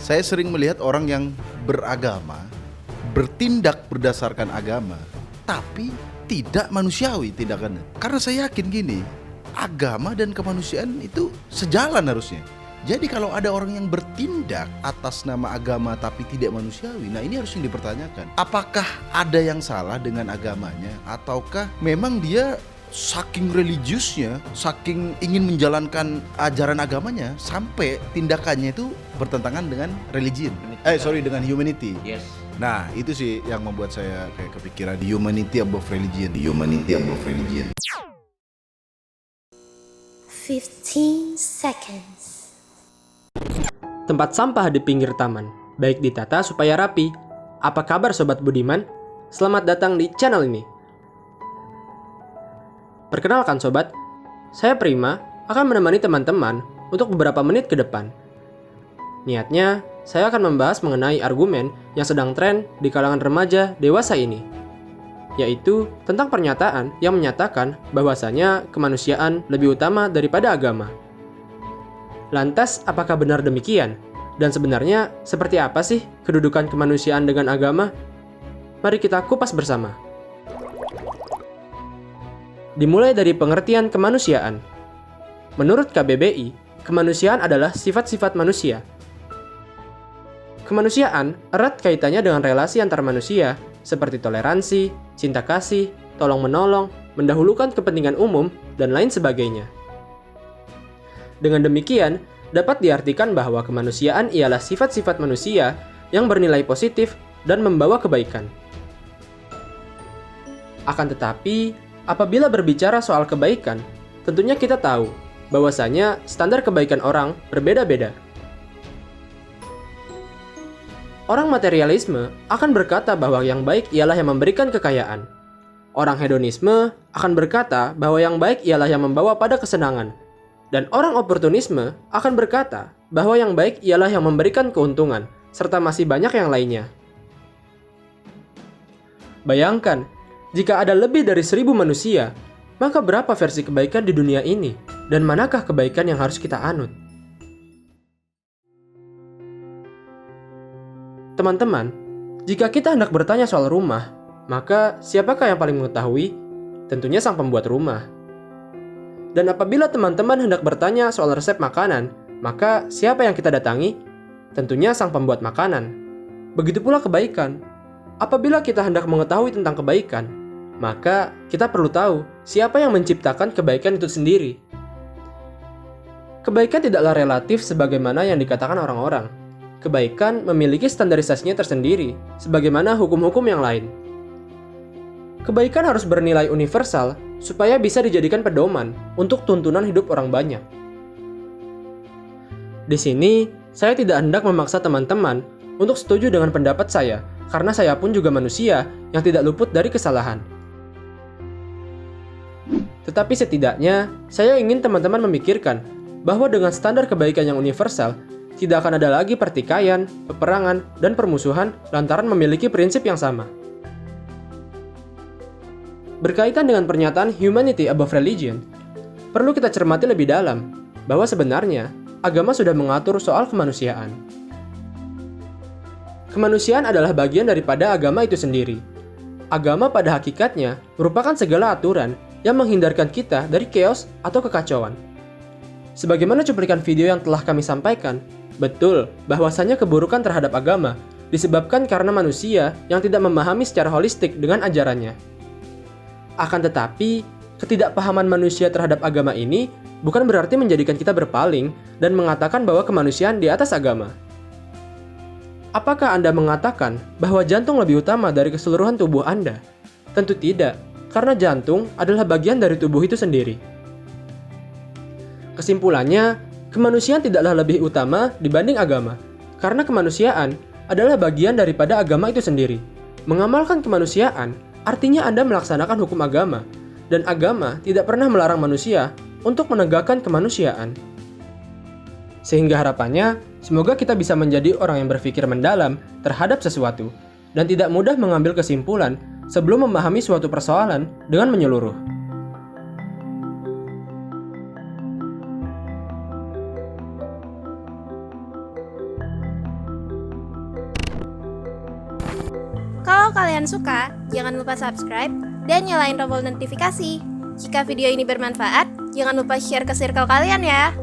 Saya sering melihat orang yang beragama, bertindak berdasarkan agama, tapi tidak manusiawi tindakannya. Karena saya yakin gini, agama dan kemanusiaan itu sejalan harusnya. Jadi kalau ada orang yang bertindak atas nama agama tapi tidak manusiawi, nah ini harus yang dipertanyakan. Apakah ada yang salah dengan agamanya, ataukah memang dia saking religiusnya, saking ingin menjalankan ajaran agamanya sampai tindakannya itu bertentangan dengan dengan humanity. Yes. Nah itu sih yang membuat saya kayak kepikiran humanity above religion. Humanity above religion. 15 seconds. Tempat sampah di pinggir taman, baik ditata supaya rapi. Apa kabar Sobat Budiman? Selamat datang di channel ini. Perkenalkan Sobat, saya Prima akan menemani teman-teman untuk beberapa menit ke depan. Niatnya, saya akan membahas mengenai argumen yang sedang tren di kalangan remaja dewasa ini, yaitu tentang pernyataan yang menyatakan bahwasanya kemanusiaan lebih utama daripada agama. Lantas, apakah benar demikian? Dan sebenarnya, seperti apa sih kedudukan kemanusiaan dengan agama? Mari kita kupas bersama. Dimulai dari pengertian kemanusiaan. Menurut KBBI, kemanusiaan adalah sifat-sifat manusia. Kemanusiaan erat kaitannya dengan relasi antar manusia, seperti toleransi, cinta kasih, tolong-menolong, mendahulukan kepentingan umum, dan lain sebagainya. Dengan demikian, dapat diartikan bahwa kemanusiaan ialah sifat-sifat manusia yang bernilai positif dan membawa kebaikan. Akan tetapi, apabila berbicara soal kebaikan, tentunya kita tahu bahwasanya standar kebaikan orang berbeda-beda. Orang materialisme akan berkata bahwa yang baik ialah yang memberikan kekayaan. Orang hedonisme akan berkata bahwa yang baik ialah yang membawa pada kesenangan. Dan orang oportunisme akan berkata bahwa yang baik ialah yang memberikan keuntungan, serta masih banyak yang lainnya. Bayangkan, jika ada lebih dari 1.000 manusia, maka berapa versi kebaikan di dunia ini? Dan manakah kebaikan yang harus kita anut? Teman-teman, jika kita hendak bertanya soal rumah, maka siapakah yang paling mengetahui? Tentunya sang pembuat rumah. Dan apabila teman-teman hendak bertanya soal resep makanan, maka siapa yang kita datangi? Tentunya sang pembuat makanan. Begitu pula kebaikan. Apabila kita hendak mengetahui tentang kebaikan, maka kita perlu tahu siapa yang menciptakan kebaikan itu sendiri. Kebaikan tidaklah relatif sebagaimana yang dikatakan orang-orang. Kebaikan memiliki standarisasinya tersendiri, sebagaimana hukum-hukum yang lain. Kebaikan harus bernilai universal supaya bisa dijadikan pedoman untuk tuntunan hidup orang banyak. Di sini, saya tidak hendak memaksa teman-teman untuk setuju dengan pendapat saya, karena saya pun juga manusia yang tidak luput dari kesalahan. Tetapi setidaknya, saya ingin teman-teman memikirkan bahwa dengan standar kebaikan yang universal, tidak akan ada lagi pertikaian, peperangan, dan permusuhan lantaran memiliki prinsip yang sama. Berkaitan dengan pernyataan humanity above religion, perlu kita cermati lebih dalam bahwa sebenarnya agama sudah mengatur soal kemanusiaan. Kemanusiaan adalah bagian daripada agama itu sendiri. Agama pada hakikatnya merupakan segala aturan yang menghindarkan kita dari chaos atau kekacauan. Sebagaimana cuplikan video yang telah kami sampaikan, betul bahwasanya keburukan terhadap agama disebabkan karena manusia yang tidak memahami secara holistik dengan ajarannya. Akan tetapi, ketidakpahaman manusia terhadap agama ini bukan berarti menjadikan kita berpaling dan mengatakan bahwa kemanusiaan di atas agama. Apakah Anda mengatakan bahwa jantung lebih utama dari keseluruhan tubuh Anda? Tentu tidak, karena jantung adalah bagian dari tubuh itu sendiri. Kesimpulannya, kemanusiaan tidaklah lebih utama dibanding agama, karena kemanusiaan adalah bagian daripada agama itu sendiri. Mengamalkan kemanusiaan artinya Anda melaksanakan hukum agama, dan agama tidak pernah melarang manusia untuk menegakkan kemanusiaan. Sehingga harapannya, semoga kita bisa menjadi orang yang berpikir mendalam terhadap sesuatu, dan tidak mudah mengambil kesimpulan sebelum memahami suatu persoalan dengan menyeluruh. Kalau kalian suka, jangan lupa subscribe dan nyalain tombol notifikasi. Jika video ini bermanfaat, jangan lupa share ke circle kalian ya.